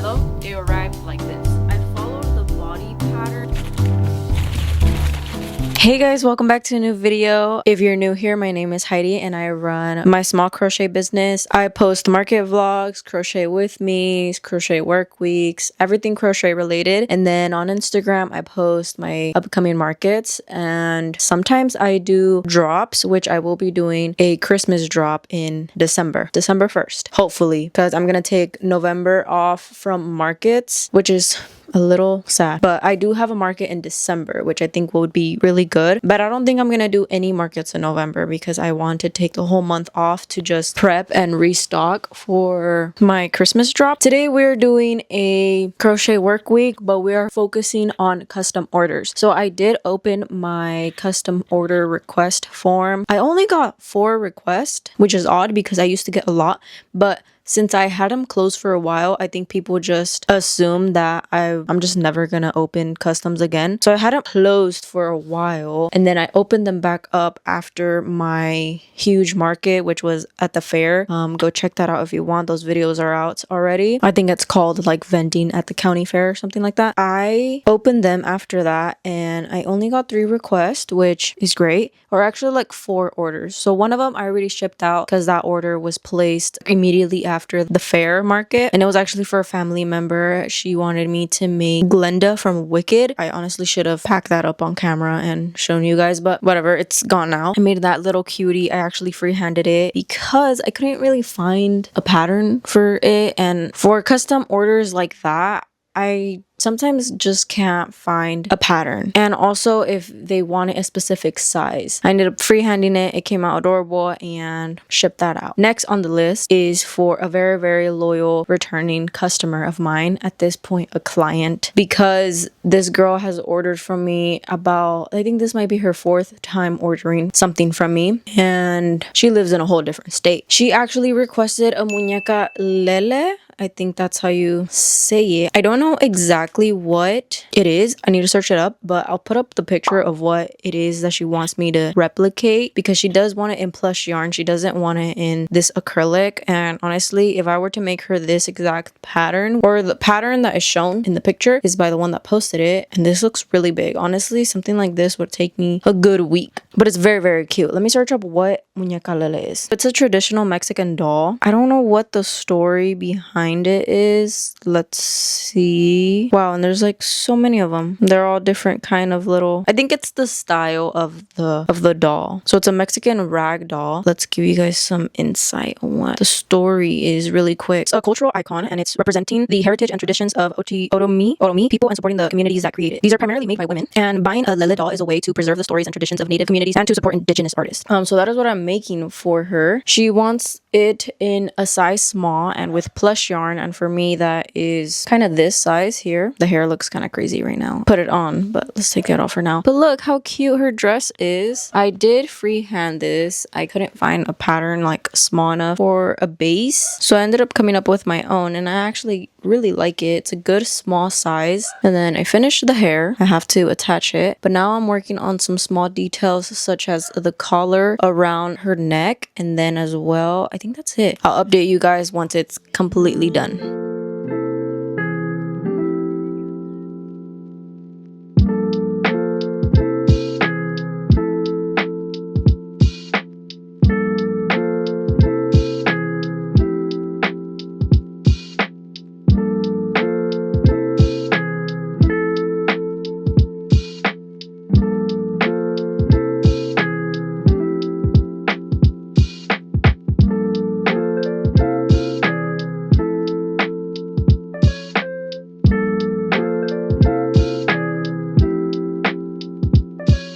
lie though, it arrived like this. I followed the body pattern. Hey guys, welcome back to a new video. If you're new here, my name is Heidi and I run my small crochet business. I post market vlogs, crochet with me, crochet work weeks, everything crochet related. And then on Instagram, I post my upcoming markets, and sometimes I do drops, which I will be doing a Christmas drop in December 1st, hopefully, because I'm gonna take November off from markets, which is a little sad, but I do have a market in December, which I think would be really good. But I don't think I'm gonna do any markets in November because I want to take the whole month off to just prep and restock for my Christmas drop. Today we're doing a crochet work week, but we are focusing on custom orders. So I did open my custom order request form. I only got 4 requests, which is odd because I used to get a lot, but since I had them closed for a while, I think people just assume that I'm just never gonna open customs again. So I had them closed for a while, and then I opened them back up after my huge market, which was at the fair. Go check that out if you want. Those videos are out already. I think it's called like vending at the county fair or something like that. I opened them after that, and I only got 3 requests, which is great. Or actually like 4 orders. So one of them I already shipped out because that order was placed immediately after the fair market, and it was actually for a family member. She wanted me to make Glenda from Wicked. I honestly should have packed that up on camera and shown you guys, but whatever, it's gone now. I made that little cutie. I actually freehanded it because I couldn't really find a pattern for it, and for custom orders like that, I sometimes just can't find a pattern. And also if they wanted a specific size, I ended up freehanding it. It came out adorable and shipped that out. Next on the list is for a very, very loyal returning customer of mine, at this point a client, because this girl has ordered from me about, I think this might be her 4th time ordering something from me, and she lives in a whole different state. She actually requested a muñeca lele. I think that's how you say it. I don't know exactly what it is. I need to search it up, but I'll put up the picture of what it is that she wants me to replicate, because she does want it in plush yarn. She doesn't want it in this acrylic. And honestly, if I were to make her this exact pattern, or the pattern that is shown in the picture is by the one that posted it, and this looks really big. Honestly, something like this would take me a good week, but it's very, very cute. Let me search up what muñeca lele is. It's a traditional Mexican doll. I don't know what the story behind it is. Let's see. Wow, and there's like so many of them. They're all different kind of little, I think it's the style of the doll. So it's a Mexican rag doll. Let's give you guys some insight on what the story is really quick. It's a cultural icon, and it's representing the heritage and traditions of Oromi people and supporting the communities that create it. These are primarily made by women, and buying a lele doll is a way to preserve the stories and traditions of Native communities and to support indigenous artists. So that is what I'm making for her. She wants it in a size small and with plush yarn, and for me that is kind of this size here. The hair looks kind of crazy right now. Put it on, but let's take that off for now. But look how cute her dress is. I did freehand this. I couldn't find a pattern like small enough for a base, so I ended up coming up with my own, and I actually really like it. It's a good small size. And then I finished the hair. I have to attach it, but now I'm working on some small details such as the collar around her neck, and then as well, I think that's it. I'll update you guys once it's completely done.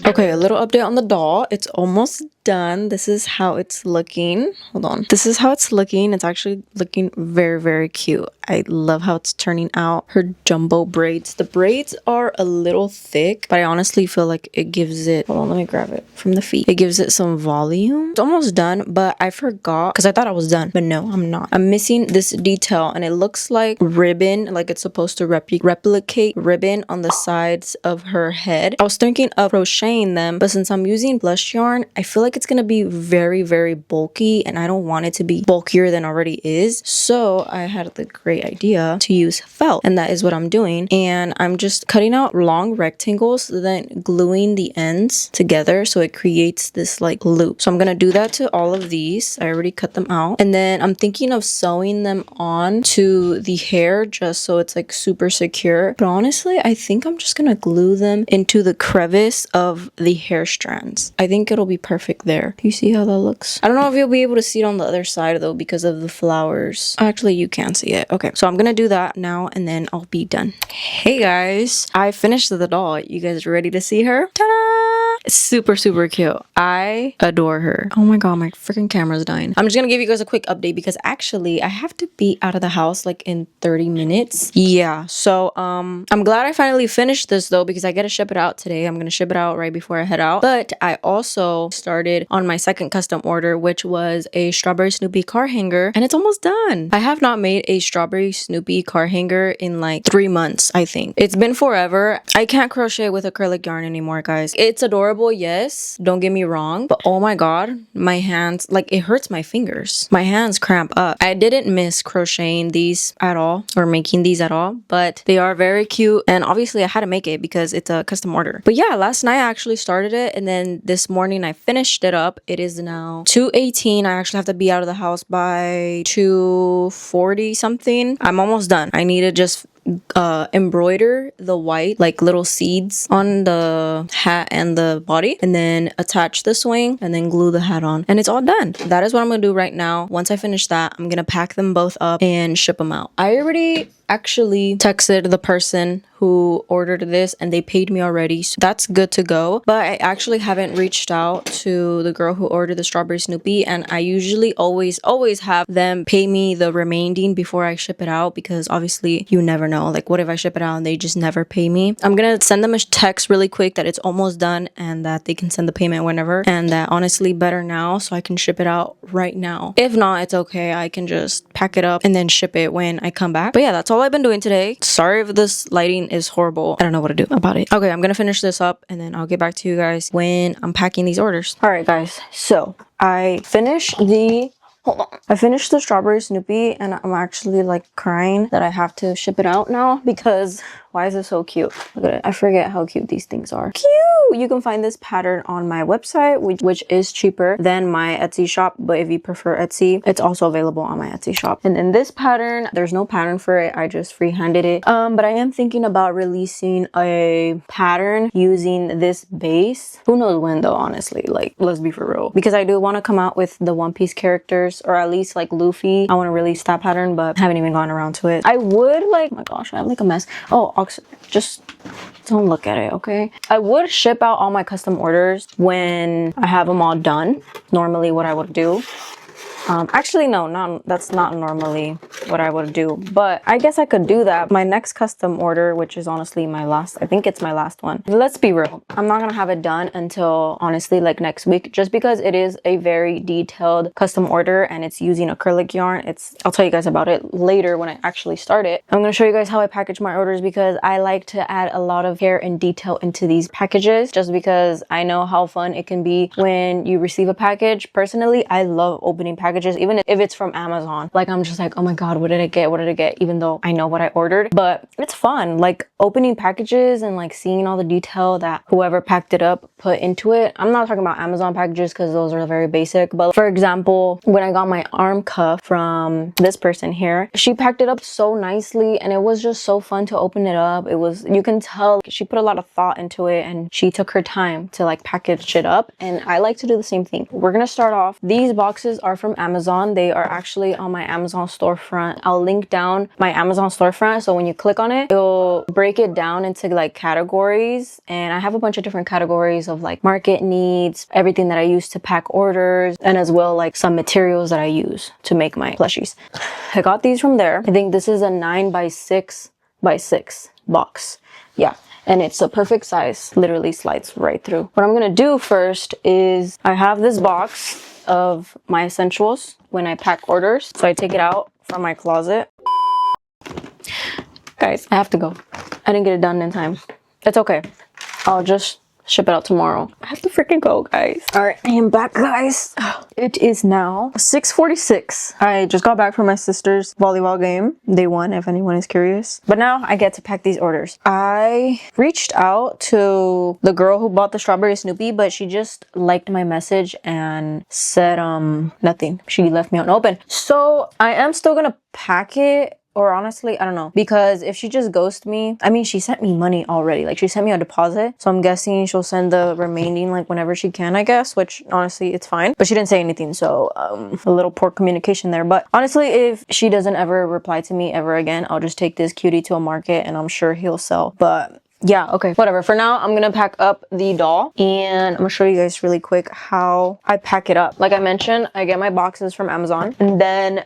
Okay, a little update on the doll. It's almost done. This is how it's looking. Hold on. This is how it's looking. It's actually looking very, very cute. I love how it's turning out. Her jumbo braids. The braids are a little thick, but I honestly feel like it gives it, hold on, let me grab it from the feet. It gives it some volume. It's almost done, but I forgot because I thought I was done, but no, I'm not. I'm missing this detail, and it looks like ribbon, like it's supposed to replicate ribbon on the sides of her head. I was thinking of crocheting them, but since I'm using blush yarn, I feel like it's gonna be very, very bulky, and I don't want it to be bulkier than already is. So I had the great great idea to use felt, and that is what I'm doing. And I'm just cutting out long rectangles, then gluing the ends together so it creates this like loop. So I'm gonna do that to all of these. I already cut them out, and then I'm thinking of sewing them on to the hair just so it's like super secure. But honestly, I think I'm just gonna glue them into the crevice of the hair strands. I think it'll be perfect there. Do you see how that looks? I don't know if you'll be able to see it on the other side though because of the flowers. Actually, you can see it. Okay, so I'm gonna do that now and then I'll be done. Hey guys, I finished the doll. You guys ready to see her? Ta-da! It's super cute. I adore her. Oh my god, my freaking camera's dying. I'm just gonna give you guys a quick update because actually I have to be out of the house like in 30 minutes. Yeah, so I'm glad I finally finished this though because I gotta ship it out today. I'm gonna ship it out right before I head out. But I also started on my second custom order, which was a strawberry Snoopy car hanger, and it's almost done. I have not made a strawberry Snoopy car hanger in like 3 months, I think. It's been forever. I can't crochet with acrylic yarn anymore, guys. It's adorable, yes, don't get me wrong, but oh my god, my hands, like, it hurts my fingers. My hands cramp up. I didn't miss crocheting these at all or making these at all, but they are very cute, and obviously I had to make it because it's a custom order. But yeah, last night I actually started it, and then this morning I finished it up. It is now 2:18. I actually have to be out of the house by 2:40 something. I'm almost done. I need to just embroider the white like little seeds on the hat and the body, and then attach the swing and then glue the hat on, and it's all done. That is what I'm gonna do right now. Once I finish that, I'm gonna pack them both up and ship them out. I already actually texted the person who ordered this and they paid me already, so that's good to go. But I actually haven't reached out to the girl who ordered the strawberry Snoopy, and I usually always have them pay me the remaining before I ship it out because obviously you never know, like what if I ship it out and they just never pay me. I'm gonna send them a text really quick that it's almost done and that they can send the payment whenever, and that honestly better now so I can ship it out right now. If not, it's okay, I can just pack it up and then ship it when I come back. But yeah, that's all I've been doing today. Sorry if this lighting is horrible. I don't know what to do about it. Okay, I'm gonna finish this up and then I'll get back to you guys when I'm packing these orders. All right guys, so I finished the strawberry Snoopy, and I'm actually like crying that I have to ship it out now because why is it so cute? Look at it. I forget how cute these things are. Cute! You can find this pattern on my website, which is cheaper than my Etsy shop, but if you prefer Etsy, it's also available on my Etsy shop. And then this pattern, there's no pattern for it. I just freehanded it. But I am thinking about releasing a pattern using this base. Who knows when though, honestly, like let's be for real. Because I do want to come out with the One Piece characters, or at least like Luffy. I want to release that pattern, but I haven't even gotten around to it. I would like, oh my gosh, I have like a mess. Oh, just don't look at it, okay? I would ship out all my custom orders when I have them all done. Normally what I would do. Actually, no, that's not normally what I would do, but I guess I could do that. My next custom order, which is honestly my last, I think it's my last one. Let's be real. I'm not gonna have it done until honestly like next week, just because it is a very detailed custom order and it's using acrylic yarn. I'll tell you guys about it later when I actually start it. I'm gonna show you guys how I package my orders because I like to add a lot of care and detail into these packages, just because I know how fun it can be when you receive a package. Personally, I love opening packages, even if it's from Amazon. Like I'm just like, oh my god, what did I get, even though I know what I ordered. But it's fun, like opening packages and like seeing all the detail that whoever packed it up put into it. I'm not talking about Amazon packages because those are very basic, but for example, when I got my arm cuff from this person here, she packed it up so nicely and it was just so fun to open it up. It was, you can tell she put a lot of thought into it and she took her time to like package it up, and I like to do the same thing. We're gonna start off. These boxes are from Amazon. They are actually on my Amazon storefront. I'll link down my Amazon storefront, so when you click on it, it'll break it down into like categories, and I have a bunch of different categories of like market needs, everything that I use to pack orders, and as well like some materials that I use to make my plushies. I got these from there. I think this is a 9x6x6 box. Yeah, and it's a perfect size, literally slides right through. What I'm gonna do first is I have this box of my essentials when I pack orders, so I take it out from my closet. Guys, I have to go. I didn't get it done in time. It's okay. I'll just ship it out tomorrow. I have to freaking go, guys. All right, I am back, guys. It is now 6:46. I just got back from my sister's volleyball game. They won, if anyone is curious. But now I get to pack these orders. I reached out to the girl who bought the strawberry Snoopy, but she just liked my message and said nothing. She left me unopened. So I am still gonna pack it. Or honestly, I don't know. Because if she just ghosted me, I mean, she sent me money already. Like, she sent me a deposit. So I'm guessing she'll send the remaining, like, whenever she can, I guess. Which, honestly, it's fine. But she didn't say anything. So, a little poor communication there. But honestly, if she doesn't ever reply to me ever again, I'll just take this cutie to a market and I'm sure he'll sell. But yeah, okay, whatever. For now, I'm gonna pack up the doll and I'm gonna show you guys really quick how I pack it up. Like I mentioned, I get my boxes from Amazon, and then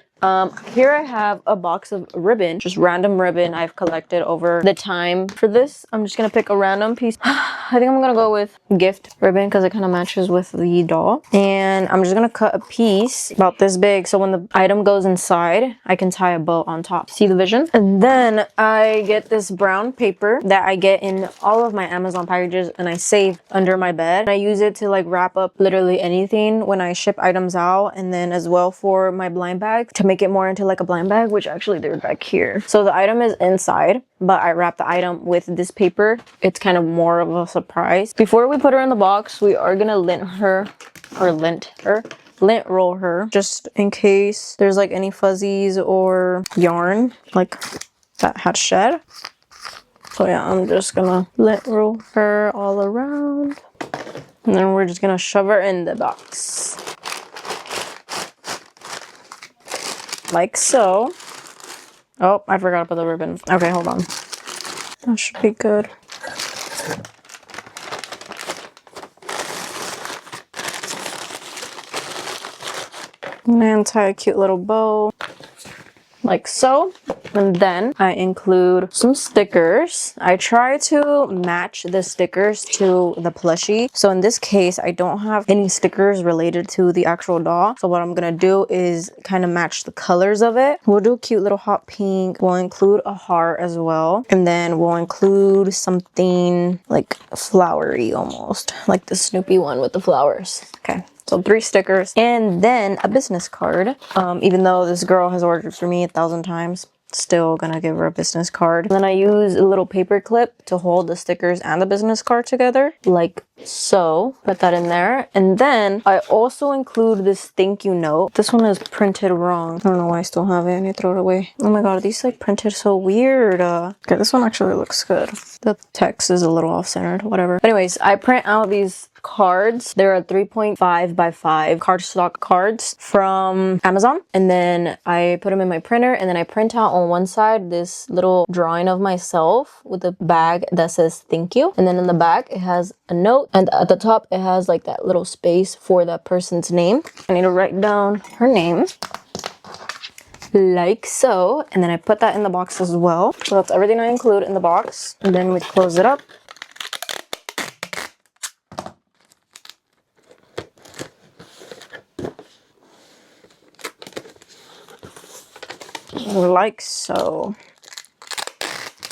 here I have a box of ribbon, just random ribbon I've collected over the time. For this, I'm just gonna pick a random piece. I think I'm gonna go with gift ribbon because it kind of matches with the doll. And I'm just gonna cut a piece about this big so when the item goes inside, I can tie a bow on top. See the vision? And then I get this brown paper that I get in all of my Amazon packages and I save under my bed. I use it to like wrap up literally anything when I ship items out, and then as well for my blind bag to make it more into like a blind bag, which actually they're back here. So the item is inside, but I wrap the item with this paper. It's kind of more of a surprise. Before we put her in the box, we are gonna lint roll her just in case there's like any fuzzies or yarn like that had shed. So yeah, I'm just gonna lint roll her all around, and then we're just gonna shove her in the box like so. Oh, I forgot to put the ribbon. Okay, hold on. That should be good. And then tie a cute little bow like so. And then I include some stickers. I try to match the stickers to the plushie. So in this case, I don't have any stickers related to the actual doll. So what I'm gonna do is kind of match the colors of it. We'll do a cute little hot pink. We'll include a heart as well. And then we'll include something like flowery almost, like the Snoopy one with the flowers. Okay. So 3 stickers and then a business card. Even though this girl has ordered for me 1,000 times, still gonna give her a business card. And then I use a little paper clip to hold the stickers and the business card together, like so. Put that in there. And then I also include this thank you note. This one is printed wrong. I don't know why I still have it. I need to throw it away. Oh my god, these like printed so weird. Okay, this one actually looks good. The text is a little off-centered, whatever. Anyways, I print out these cards. They're a 3.5 by 5 cardstock cards from Amazon, and then I put them in my printer, and then I print out on one side this little drawing of myself with a bag that says thank you, and then in the back it has a note, and at the top it has like that little space for that person's name. I need to write down her name like so, and then I put that in the box as well. So that's everything I include in the box, and then we close it up. Like so.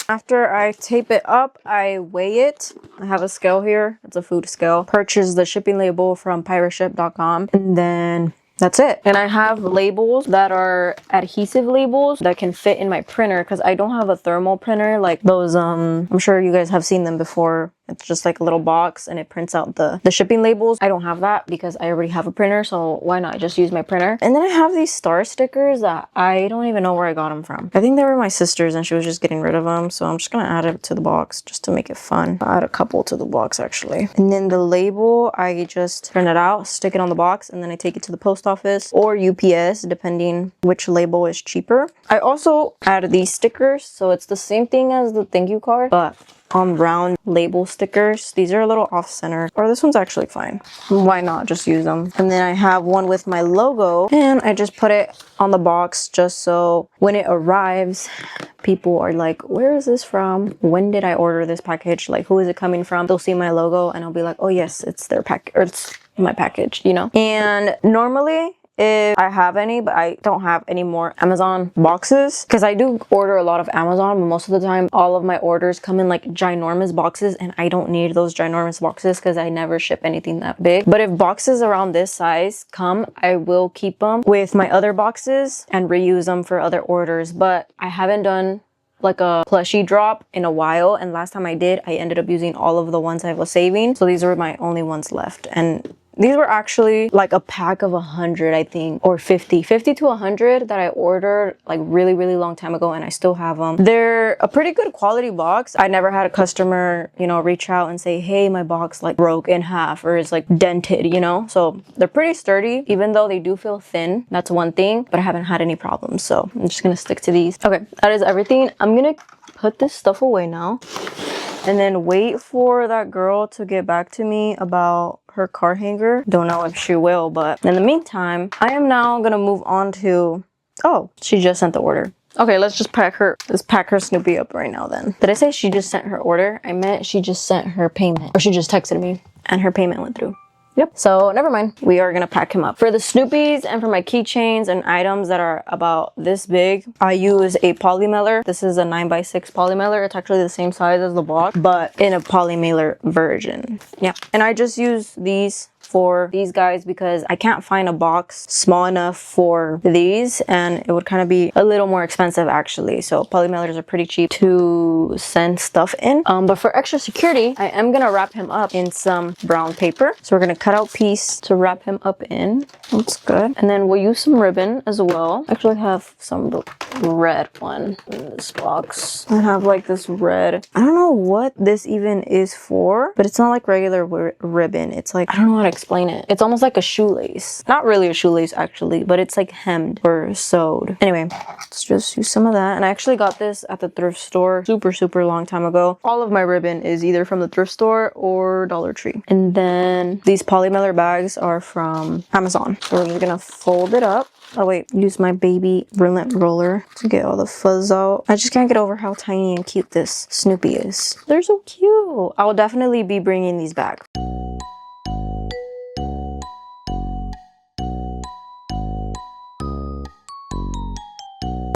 After I tape it up, I weigh it. I have a scale here. It's a food scale. Purchase the shipping label from pirateship.com, and then that's it. And I have labels that are adhesive labels that can fit in my printer because I don't have a thermal printer like those. I'm sure you guys have seen them before. It's just like a little box and it prints out the shipping labels. I don't have that because I already have a printer, so why not just use my printer? And then I have these star stickers that I don't even know where I got them from. I think they were my sister's and she was just getting rid of them, so I'm just gonna add it to the box just to make it fun. I'll add a couple to the box actually. And then the label, I just print it out, stick it on the box, and then I take it to the post office or UPS depending which label is cheaper. I also add these stickers, so it's the same thing as the thank you card, but on round label stickers. These are a little off-center, or this one's actually fine. Why not just use them? And then I have one with my logo, and I just put it on the box just so when it arrives, people are like, where is this from? When did I order this package? Like, who is it coming from? They'll see my logo and I'll be like, oh yes, it's their pack, or it's my package, you know? And normally if I have any, but I don't have any more Amazon boxes because I do order a lot of Amazon, but most of the time all of my orders come in like ginormous boxes, and I don't need those ginormous boxes because I never ship anything that big. But if boxes around this size come, I will keep them with my other boxes and reuse them for other orders. But I haven't done like a plushie drop in a while, and last time I did, I ended up using all of the ones I was saving, so these were my only ones left. And these were actually like a pack of 100, I think, or 50 to 100 that I ordered like really long time ago, and I still have them. They're a pretty good quality box. I never had a customer, you know, reach out and say, hey, my box like broke in half or is like dented, you know. So they're pretty sturdy, even though they do feel thin. That's one thing, but I haven't had any problems, so I'm just gonna stick to these. Okay, that is everything. I'm gonna put this stuff away now and then wait for that girl to get back to me about her car hanger. Don't know if she will, but in the meantime, I am now gonna move on to, oh, she just sent the order. Okay, let's pack her Snoopy up right now then. Did I say she just sent her order? I meant she just sent her payment, or she just texted me and her payment went through. Yep, so never mind. We are gonna pack him up. For the Snoopies and for my keychains and items that are about this big, I use a poly mailer. This is a 9x6 poly mailer. It's actually the same size as the block, but in a poly mailer version. Yeah, and I just use these for these guys because I can't find a box small enough for these, and it would kind of be a little more expensive actually. So poly mailers are pretty cheap to send stuff in. But for extra security, I am gonna wrap him up in some brown paper. So we're gonna cut out piece to wrap him up in. That's good. And then we'll use some ribbon as well. Actually, I have some red one in this box. I have like this red, I don't know what this even is for, but it's not like regular ribbon. It's like, I don't know how to explain it. It's almost like a shoelace. Not really a shoelace actually, but it's like hemmed or sewed. Anyway, let's just use some of that. And I actually got this at the thrift store super long time ago. All of my ribbon is either from the thrift store or Dollar Tree. And then these poly mailer bags are from Amazon. So we're just gonna fold it up. Oh wait, use my baby brilliant roller to get all the fuzz out. I just can't get over how tiny and cute this Snoopy is. They're so cute. I will definitely be bringing these back.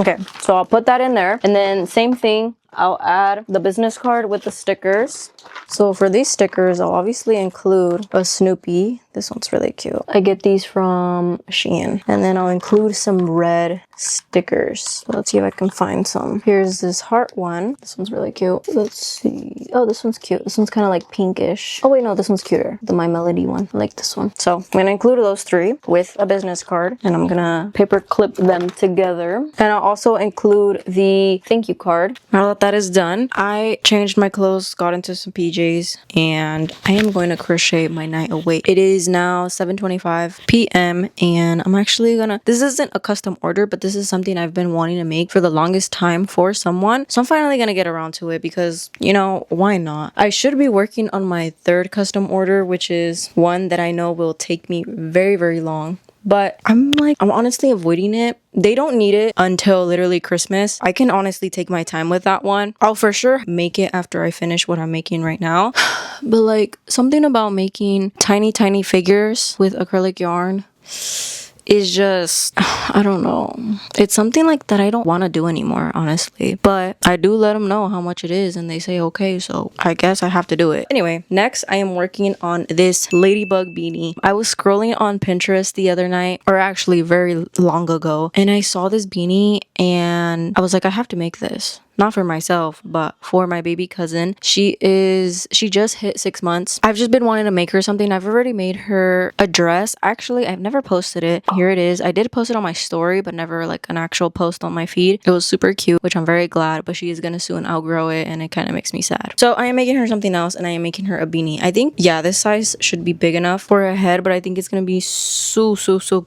Okay, so I'll put that in there, and then same thing, I'll add the business card with the stickers. So for these stickers, I'll obviously include a Snoopy. This one's really cute. I get these from Shein. And then I'll include some red stickers. Let's see if I can find some. Here's this heart one. This one's really cute. Let's see. Oh, this one's cute. This one's kind of like pinkish. Oh wait, no, this one's cuter. The My Melody one. I like this one. So I'm gonna include those three with a business card, and I'm gonna paper clip them together. And I'll also include the thank you card. Now that that is done, I changed my clothes, got into some PJs, and I am going to crochet my night away. It is now 7:25 p.m. and I'm actually gonna, this isn't a custom order, but this is something I've been wanting to make for the longest time for someone. So I'm finally gonna get around to it because, you know, why not? I should be working on my third custom order, which is one that I know will take me very long. But I'm honestly avoiding it. They don't need it until literally Christmas. I can honestly take my time with that one. I'll for sure make it after I finish what I'm making right now. But like something about making tiny figures with acrylic yarn is just, I don't know. It's something like that I don't want to do anymore, honestly. But I do let them know how much it is and they say okay, so I guess I have to do it. Anyway, next I am working on this ladybug beanie. I was scrolling on Pinterest the other night, or actually very long ago, and I saw this beanie and I was like, I have to make this. Not for myself, but for my baby cousin. She just hit 6 months. I've just been wanting to make her something. I've already made her a dress. Actually, I've never posted it. Here it is. I did post it on my story, but never like an actual post on my feed. It was super cute, which I'm very glad, but she is gonna soon outgrow it and it kind of makes me sad. So I am making her something else, and I am making her a beanie. I think, yeah, this size should be big enough for her head, but I think it's gonna be so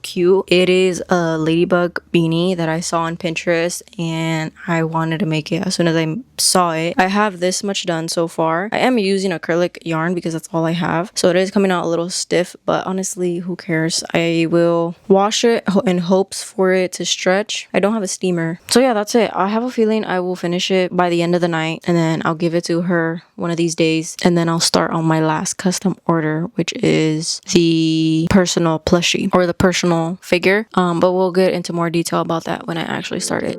cute. It is a ladybug beanie that I saw on Pinterest and I wanted to make it yeah, as soon as I saw it. I have this much done so far. I am using acrylic yarn because that's all I have, so it is coming out a little stiff, but honestly, who cares? I will wash it in hopes for it to stretch. I don't have a steamer, so yeah, that's it. I have a feeling I will finish it by the end of the night, and then I'll give it to her one of these days, and then I'll start on my last custom order, which is the personal plushie or the personal figure. But we'll get into more detail about that when I actually start it.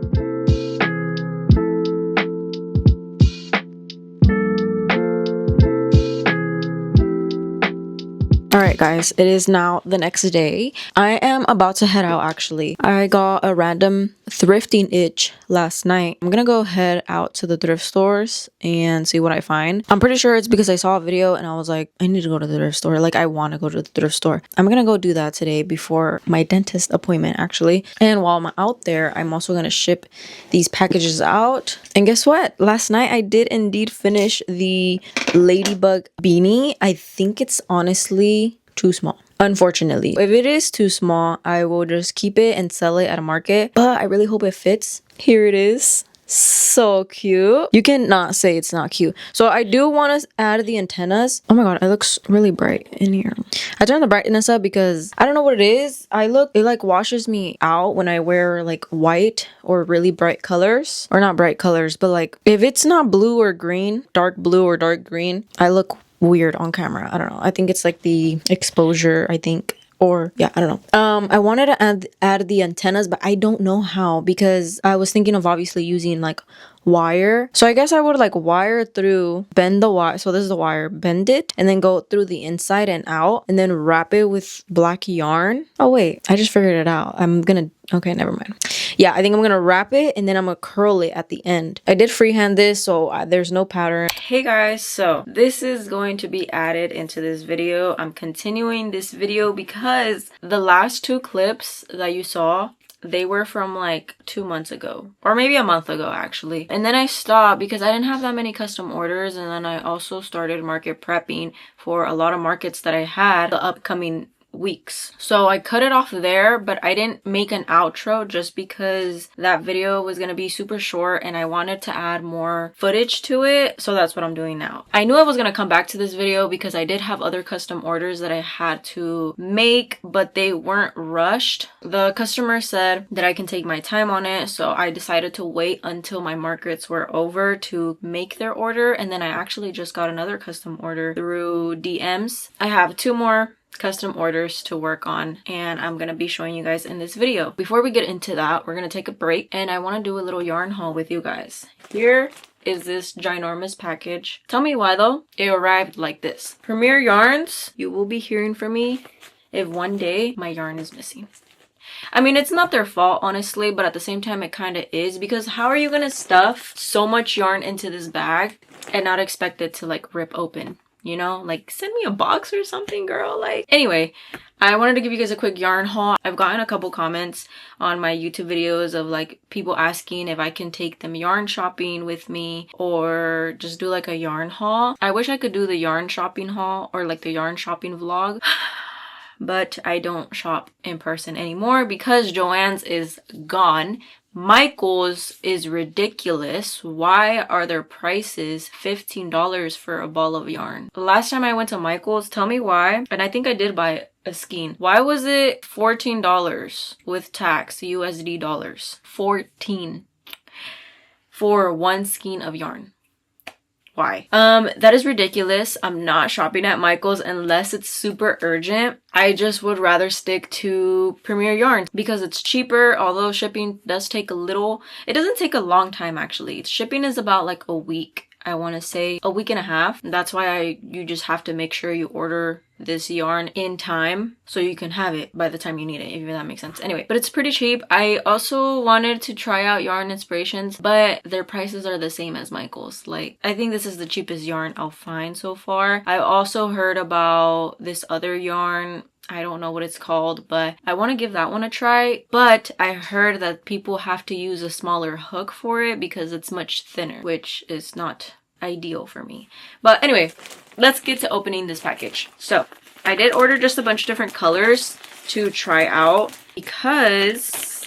Alright guys, it is now the next day. I am about to head out actually. I got a random thrifting itch last night. I'm gonna go head out to the thrift stores and see what I find. I'm pretty sure it's because I saw a video and I was like, I need to go to the thrift store. Like, I want to go to the thrift store. I'm gonna go do that today before my dentist appointment actually. And while I'm out there, I'm also gonna ship these packages out. And guess what? Last night I did indeed finish the ladybug beanie. I think it's honestly too small, unfortunately. If it is too small, I will just keep it and sell it at a market, but I really hope it fits. Here it is. So cute. You cannot say it's not cute. So I do want to add the antennas. Oh my god, it looks really bright in here. I turned the brightness up because I don't know what it is. It like washes me out when I wear like white or really bright colors, or not bright colors, but like if it's not blue or green, dark blue or dark green, I look weird on camera. I don't know. I think it's like the exposure, I think. Or yeah, I don't know. I wanted to add the antennas, but I don't know how, because I was thinking of obviously using like wire. So I guess I would like wire through, bend the wire. So this is the wire, bend it, and then go through the inside and out, and then wrap it with black yarn. Oh wait, I just figured it out. Okay, never mind. Yeah, I think I'm gonna wrap it and then I'm gonna curl it at the end. I did freehand this, so there's no pattern. Hey guys, so this is going to be added into this video. I'm continuing this video because the last two clips that you saw, they were from like 2 months ago, or maybe a month ago actually. And then I stopped because I didn't have that many custom orders, and then I also started market prepping for a lot of markets that I had the upcoming weeks. So I cut it off there, but I didn't make an outro just because that video was gonna be super short and I wanted to add more footage to it. So that's what I'm doing now. I knew I was gonna come back to this video because I did have other custom orders that I had to make, but they weren't rushed. The customer said that I can take my time on it, so I decided to wait until my markets were over to make their order. And then I actually just got another custom order through DMs. I have 2 more custom orders to work on, and I'm gonna be showing you guys in this video. Before we get into that, we're gonna take a break, and I want to do a little yarn haul with you guys. Here is this ginormous package. Tell me why though. It arrived like this. Premier Yarns, you will be hearing from me if one day my yarn is missing. I mean, it's not their fault honestly, but at the same time it kind of is, because how are you gonna stuff so much yarn into this bag and not expect it to like rip open? You know, like send me a box or something, girl. Like, anyway, I wanted to give you guys a quick yarn haul. I've gotten a couple comments on my YouTube videos of like people asking if I can take them yarn shopping with me or just do like a yarn haul. I wish I could do the yarn shopping haul or like the yarn shopping vlog. But I don't shop in person anymore because Joann's is gone. Michael's is ridiculous. Why are their prices $15 for a ball of yarn? The last time I went to Michael's, tell me why, and I think I did buy a skein. Why was it $14 with tax, USD dollars? 14 for one skein of yarn. Why? That is ridiculous. I'm not shopping at Michael's unless it's super urgent. I just would rather stick to Premier Yarns because it's cheaper, although shipping does take a little. It doesn't take a long time actually. Shipping is about like a week. I want to say a week and a half. That's why you just have to make sure you order this yarn in time so you can have it by the time you need it, if that makes sense. Anyway, but it's pretty cheap. I also wanted to try out Yarn Inspirations, but their prices are the same as Michael's. Like, I think this is the cheapest yarn I'll find so far. I also heard about this other yarn. I don't know what it's called, but I want to give that one a try. But I heard that people have to use a smaller hook for it because it's much thinner, which is not ideal for me. But anyway, let's get to opening this package. So I did order just a bunch of different colors to try out because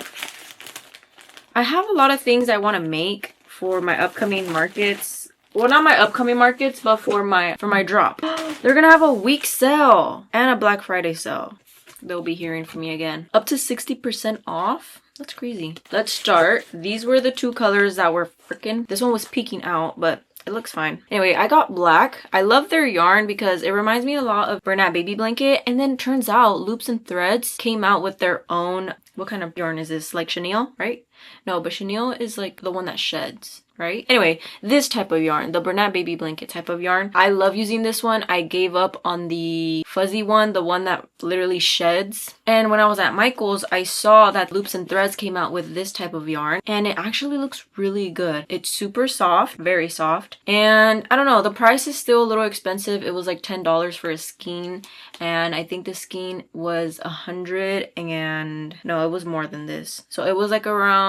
I have a lot of things I want to make for my upcoming markets. Well, not my upcoming markets, but for my drop. They're gonna have a week sale and a Black Friday sale. They'll be hearing from me again. Up to 60% off. That's crazy. Let's start. These were the two colors that were freaking. This one was peeking out, but it looks fine. Anyway, I got black. I love their yarn because it reminds me a lot of Bernat Baby Blanket. And then turns out Loops and Threads came out with their own. What kind of yarn is this? Like chenille, right? No, but chenille is like the one that sheds, right? Anyway, this type of yarn, the Bernat Baby Blanket type of yarn. I love using this one. I gave up on the fuzzy one, the one that literally sheds. And when I was at Michael's, I saw that Loops and Threads came out with this type of yarn, and it actually looks really good. It's super soft, very soft. And I don't know, the price is still a little expensive. It was like $10 for a skein, and I think the skein was 100, and no, it was more than this. So it was like around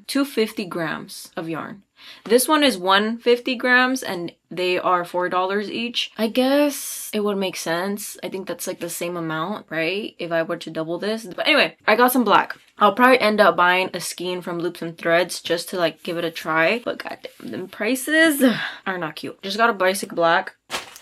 250 grams of yarn. This one is 150 grams and they are $4 each. I guess it would make sense. I think that's like the same amount, right? If I were to double this. But anyway, I got some black. I'll probably end up buying a skein from Loops and Threads just to like give it a try. But goddamn, the prices are not cute. Just got a basic black.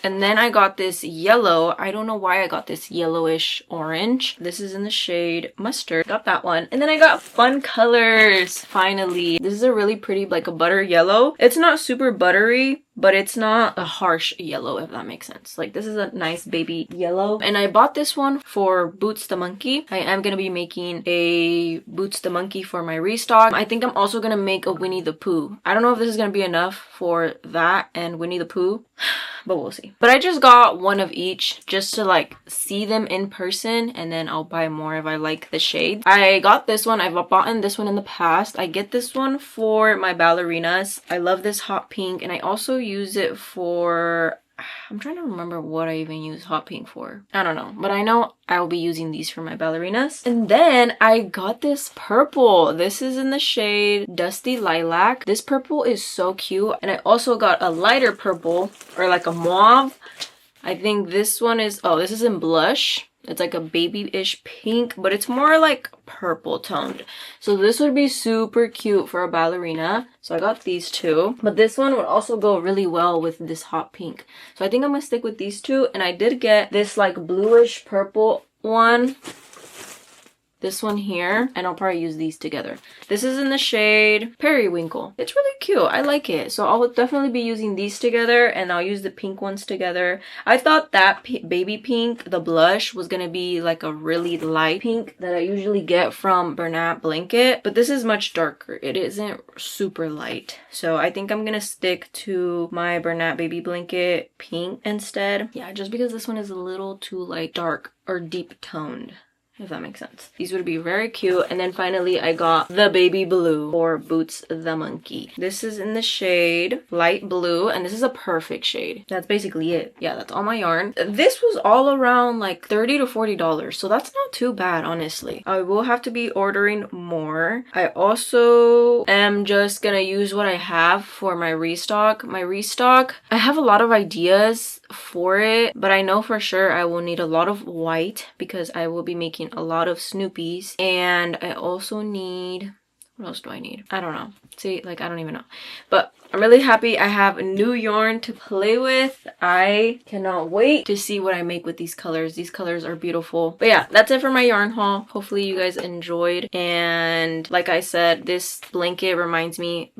And then I got this yellow. I don't know why I got this yellowish orange. This is in the shade Mustard. Got that one. And then I got fun colors, finally. This is a really pretty, like a butter yellow. It's not super buttery, but it's not a harsh yellow, if that makes sense. Like, this is a nice baby yellow. And I bought this one for Boots the Monkey. I am gonna be making a Boots the Monkey for my restock. I think I'm also gonna make a Winnie the Pooh. I don't know if this is gonna be enough for that and Winnie the Pooh, but we'll see. But I just got one of each just to like see them in person, and then I'll buy more if I like the shade. I got this one. I've bought this one in the past. I get this one for my ballerinas. I love this hot pink, and I also use it for, I'm trying to remember what I even use hot pink for. I don't know, but I know I'll be using these for my ballerinas. And then I got this purple. This is in the shade Dusty Lilac. This purple is so cute. And I also got a lighter purple, or like a mauve. I think this one is, oh, this is in blush. It's like a baby-ish pink, but it's more like purple toned. So this would be super cute for a ballerina. So I got these two. But this one would also go really well with this hot pink. So I think I'm gonna stick with these two. And I did get this like bluish purple one. This one here, and I'll probably use these together. This is in the shade Periwinkle. It's really cute. I like it. So I'll definitely be using these together, and I'll use the pink ones together. I thought that baby pink, the blush, was gonna be like a really light pink that I usually get from Bernat Blanket, but this is much darker. It isn't super light. So I think I'm gonna stick to my Bernat Baby Blanket pink instead. Yeah, just because this one is a little too like dark or deep toned, if that makes sense. These would be very cute. And then finally I got the baby blue for Boots the Monkey. This is in the shade light blue, and this is a perfect shade. That's basically it. Yeah, that's all my yarn. This was all around like $30 to $40, so that's not too bad, honestly. I will have to be ordering more. I also am just gonna use what I have for my restock. I have a lot of ideas for it, but I know for sure I will need a lot of white because I will be making a lot of Snoopies, and I also need, what else do I need? I don't know. See, like, I don't even know. But I'm really happy I have a new yarn to play with. I cannot wait to see what I make with these colors. These colors are beautiful. But yeah, that's it for my yarn haul. Hopefully you guys enjoyed. And like I said, this yarn reminds me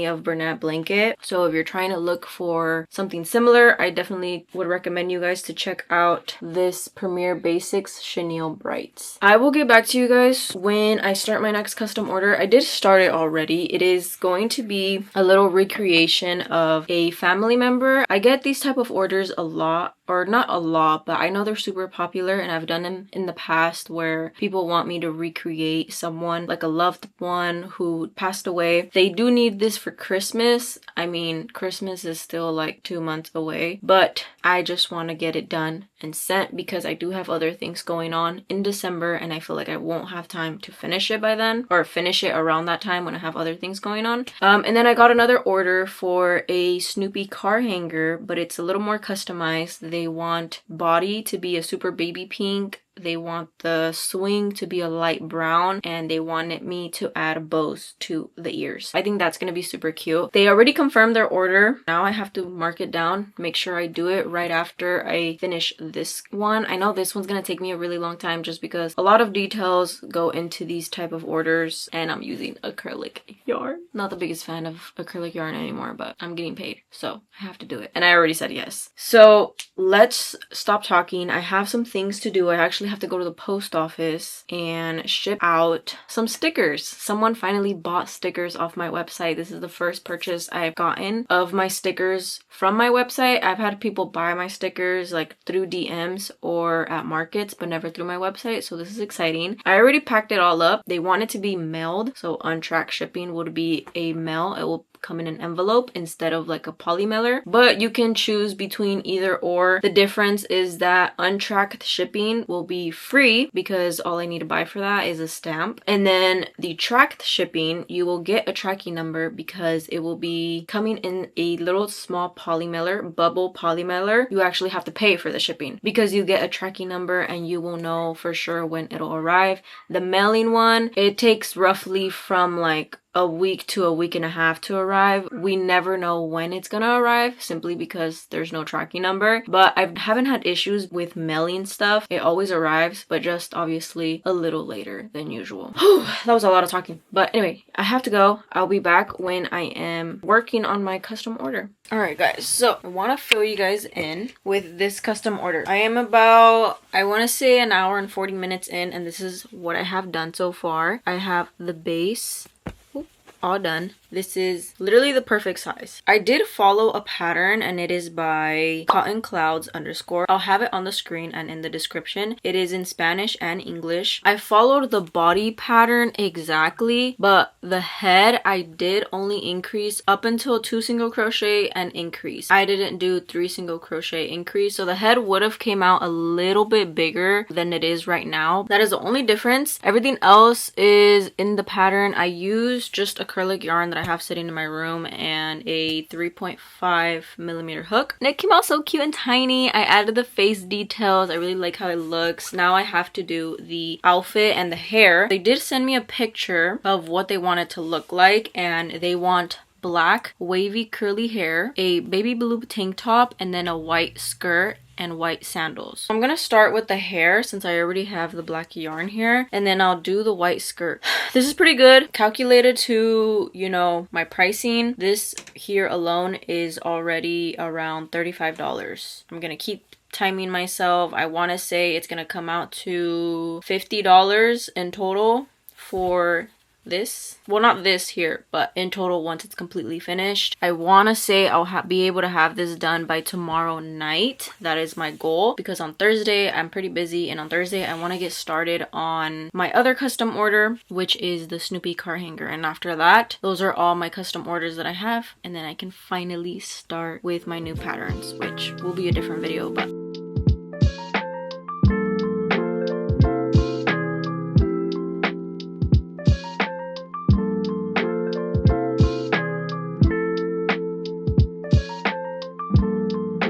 of Bernat Blanket. So if you're trying to look for something similar, I definitely would recommend you guys to check out this Premier Basics Chenille Brights. I will get back to you guys when I start my next custom order. I did start it already. It is going to be a little recreation of a family member. I get these type of orders a lot, or not a lot, but I know they're super popular, and I've done them in the past where people want me to recreate someone, like a loved one who passed away. They do need this for Christmas. I mean, Christmas is still like 2 months away, but I just want to get it done and sent because I do have other things going on in December, and I feel like I won't have time to finish it by then, or finish it around that time when I have other things going on. And then I got another order for a Snoopy car hanger, but it's a little more customized. They want body to be a super baby pink, they want the swing to be a light brown, and they wanted me to add bows to the ears. I think that's gonna be super cute. They already confirmed their order. Now I have to mark it down, make sure I do it right after I finish this one. I know this one's gonna take me a really long time just because a lot of details go into these type of orders, and I'm using acrylic yarn. Not the biggest fan of acrylic yarn anymore, but I'm getting paid, so I have to do it. And I already said yes. So let's stop talking. I have some things to do. I actually have to go to the post office and ship out some stickers. Someone finally bought stickers off my website. This is the first purchase I've gotten of my stickers from my website. I've had people buy my stickers like through DMs or at markets, but never through my website, so this is exciting. I already packed it all up. They want it to be mailed, so untracked shipping would be a mail. It will come in an envelope instead of like a poly mailer, but you can choose between either or. The difference is that untracked shipping will be free because all I need to buy for that is a stamp, and then the tracked shipping, you will get a tracking number because it will be coming in a little small poly mailer, bubble poly mailer. You actually have to pay for the shipping because you get a tracking number and you will know for sure when it'll arrive. The mailing one, it takes roughly from like a week to a week and a half to arrive. We never know when it's gonna arrive simply because there's no tracking number, but I haven't had issues with mailing stuff. It always arrives, but just obviously a little later than usual. That was a lot of talking, but anyway, I have to go. I'll be back when I am working on my custom order. All right guys, so I want to fill you guys in with this custom order. I am about, I want to say, an hour and 40 minutes in, and this is what I have done so far. I have the base all done. This is literally the perfect size. I did follow a pattern, and it is by Cotton Clouds _. I'll have it on the screen and in the description. It is in Spanish and English. I followed the body pattern exactly, but the head I did only increase up until 2 single crochet and increase. I didn't do 3 single crochet increase, so the head would have came out a little bit bigger than it is right now. That is the only difference. Everything else is in the pattern. I used just acrylic yarn that I have sitting in my room and a 3.5 millimeter hook, and it came out so cute and tiny. I added the face details. I really like how it looks. Now I have to do the outfit and the hair. They did send me a picture of what they want it to look like, and they want black wavy curly hair, a baby blue tank top, and then a white skirt and white sandals. I'm gonna start with the hair since I already have the black yarn here, and then I'll do the white skirt. This is pretty good, calculated to, you know, my pricing. This here alone is already around $35. I'm gonna keep timing myself. I want to say it's gonna come out to $50 in total for this. Well, not this here, but in total once it's completely finished. I want to say I'll be able to have this done by tomorrow night. That is my goal, because on Thursday I'm pretty busy, and on Thursday I want to get started on my other custom order, which is the Snoopy car hanger. And after that, those are all my custom orders that I have, and then I can finally start with my new patterns, which will be a different video, but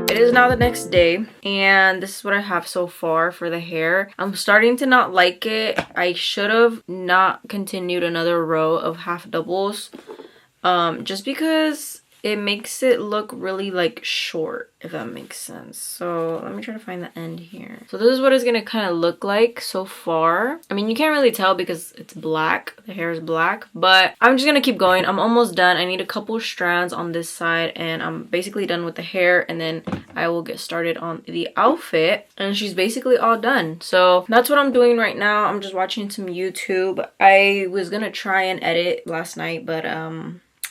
it is now the next day, and this is what I have so far for the hair. I'm starting to not like it. I should have not continued another row of half doubles, just because it makes it look really like short, if that makes sense. So let me try to find the end here. So this is what it's gonna kind of look like so far. I mean, you can't really tell because it's black, the hair is black, but I'm just gonna keep going. I'm almost done. I need a couple strands on this side, and I'm basically done with the hair, and then I will get started on the outfit, and she's basically all done. So that's what I'm doing right now. I'm just watching some YouTube. I was gonna try and edit last night, but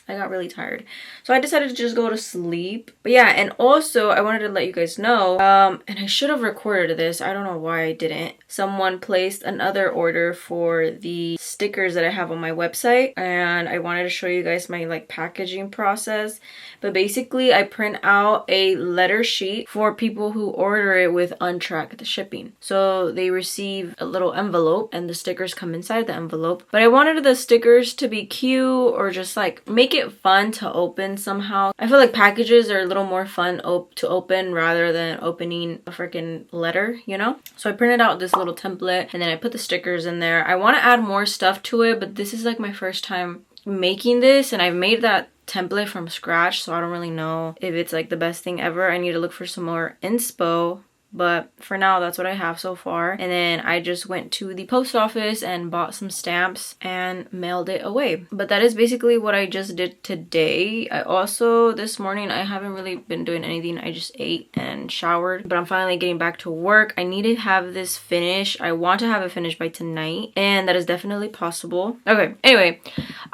I got really tired, so I decided to just go to sleep. But yeah, and also I wanted to let you guys know, and I should have recorded this, I don't know why I didn't. Someone placed another order for the stickers that I have on my website, and I wanted to show you guys my like packaging process. But basically I print out a letter sheet for people who order it with untracked shipping, so they receive a little envelope and the stickers come inside the envelope. But I wanted the stickers to be cute, or just like make it really fun to open somehow. I feel like packages are a little more fun to open rather than opening a freaking letter, you know? So I printed out this little template and then I put the stickers in there. I want to add more stuff to it, but this is like my first time making this, and I've made that template from scratch, so I don't really know if it's like the best thing ever. I need to look for some more inspo, but for now that's what I have so far. And then I just went to the post office and bought some stamps and mailed it away. But that is basically what I just did today. I also, this morning, I haven't really been doing anything. I just ate and showered, but I'm finally getting back to work. I need to have this finished. I want to have it finished by tonight, and that is definitely possible. Okay, anyway,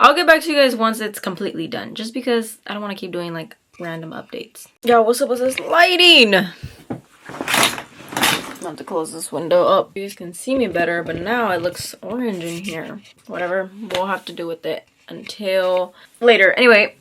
I'll get back to you guys once it's completely done, just because I don't want to keep doing like random updates. Yo, what's up with this lighting? I'm about to close this window up. You guys can see me better, but now it looks orange in here. Whatever, we'll have to do with it until later. Anyway,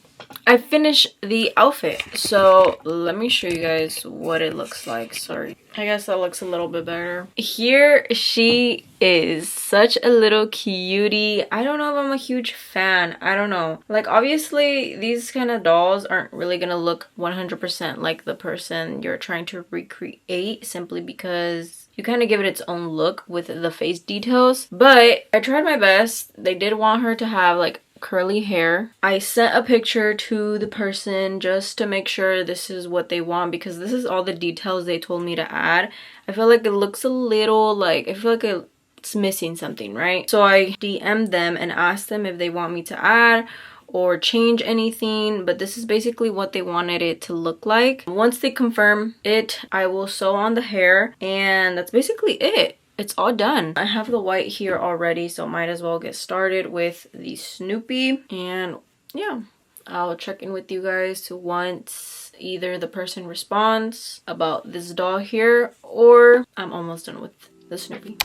I finished the outfit, so let me show you guys what it looks like. Sorry, I guess that looks a little bit better. Here she is, such a little cutie. I don't know if I'm a huge fan. I don't know, like obviously these kind of dolls aren't really gonna look 100% like the person you're trying to recreate, simply because you kind of give it its own look with the face details. But I tried my best. They did want her to have like curly hair. I sent a picture to the person just to make sure this is what they want, because this is all the details they told me to add. I feel like it looks a little like, I feel like it's missing something, right? So I DM'd them and asked them if they want me to add or change anything, but this is basically what they wanted it to look like. Once they confirm it, I will sew on the hair, and that's basically it. It's all done. I have the white here already, so might as well get started with the Snoopy. And yeah, I'll check in with you guys once either the person responds about this doll here, or I'm almost done with the Snoopy.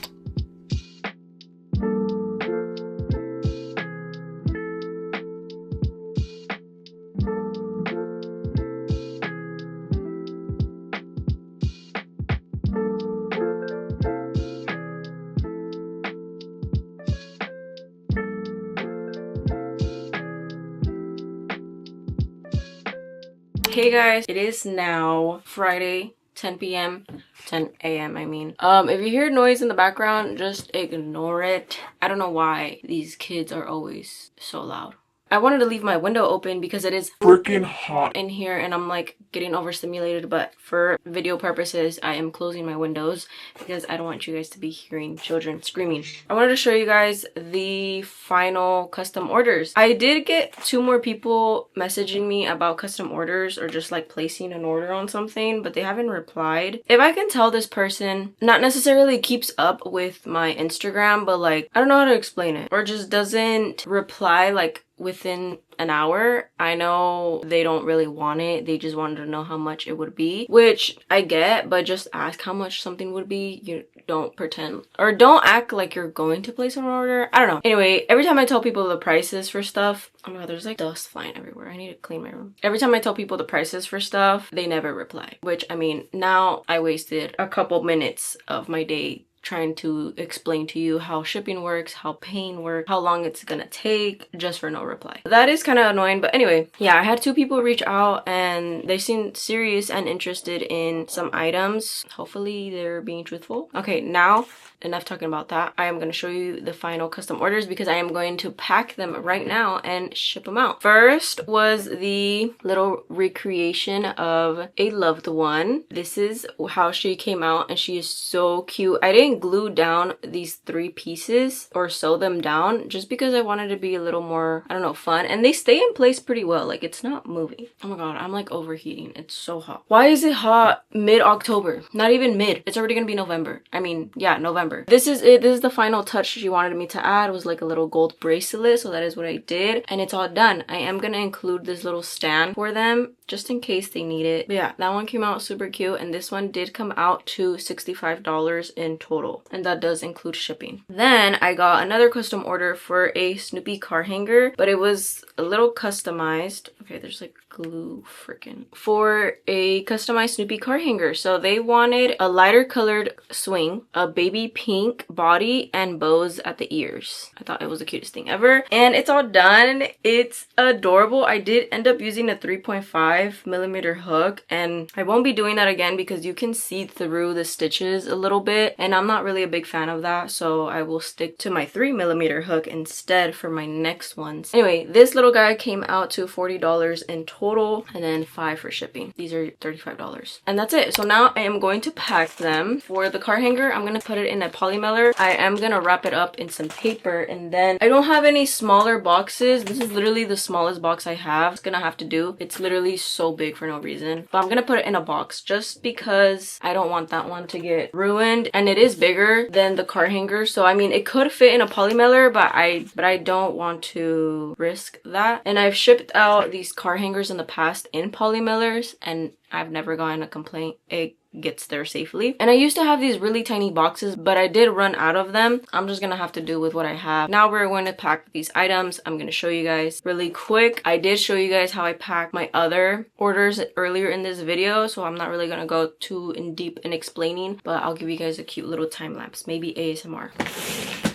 Hey guys, it is now Friday, 10 p.m. 10 a.m. I mean. If you hear noise in the background, just ignore it. I don't know why these kids are always so loud. I wanted to leave my window open because it is freaking hot in here and I'm like getting overstimulated, but for video purposes I am closing my windows because I don't want you guys to be hearing children screaming. I wanted to show you guys the final custom orders. I did get 2 more people messaging me about custom orders or just like placing an order on something, but they haven't replied. If I can tell this person not necessarily keeps up with my Instagram, but like I don't know how to explain it, or just doesn't reply like within an hour, I know they don't really want it. They just wanted to know how much it would be, which I get, but just ask how much something would be. You don't pretend or don't act like you're going to place an order. I don't know. Anyway, every time I tell people the prices for stuff, oh my god, there's like dust flying everywhere. I need to clean my room. Every time I tell people the prices for stuff, they never reply, which I mean, now I wasted a couple minutes of my day trying to explain to you how shipping works, how paying works, how long it's gonna take, just for no reply. That is kind of annoying, but anyway, yeah, I had 2 people reach out and they seemed serious and interested in some items. Hopefully they're being truthful. Okay, now enough talking about that. I am going to show you the final custom orders because I am going to pack them right now and ship them out. First was the little recreation of a loved one. This is how she came out and she is so cute. I didn't glue down these 3 pieces or sew them down just because I wanted to be a little more, I don't know, fun, and they stay in place pretty well. Like it's not moving. Oh my god, I'm like overheating. It's so hot. Why is it hot mid-October? Not even mid. It's already gonna be November. I mean, yeah, November. This is it. This is the final touch she wanted me to add. It was like a little gold bracelet, so that is what I did, and it's all done. I am gonna include this little stand for them just in case they need it. But yeah, that one came out super cute, and this one did come out to $65 in total, and that does include shipping. Then I got another custom order for a Snoopy car hanger, but it was a little customized Okay, there's like glue freaking. For a customized Snoopy car hanger. So they wanted a lighter colored swing, a baby pink body, and bows at the ears. I thought it was the cutest thing ever. And it's all done. It's adorable. I did end up using a 3.5mm hook, and I won't be doing that again because you can see through the stitches a little bit, and I'm not really a big fan of that, so I will stick to my 3mm hook instead for my next ones. Anyway, this little guy came out to $40 in total, and then $5 for shipping. These are $35. And that's it. So now I am going to pack them. For the car hanger, I'm gonna put it in a poly mailer. I am gonna wrap it up in some paper, and then I don't have any smaller boxes. This is literally the smallest box I have. It's gonna have to do. It's literally so big for no reason. But I'm gonna put it in a box just because I don't want that one to get ruined, and it is bigger than the car hanger. So I mean, it could fit in a poly mailer, but I don't want to risk that. And I've shipped out these car hangers in the past in poly mailers, and I've never gotten a complaint. It gets there safely. And I used to have these really tiny boxes, but I did run out of them. I'm just gonna have to do with what I have. Now we're going to pack these items. I'm gonna show you guys really quick. I did show you guys how I packed my other orders earlier in this video, so I'm not really gonna go too in deep in explaining, but I'll give you guys a cute little time lapse, maybe ASMR.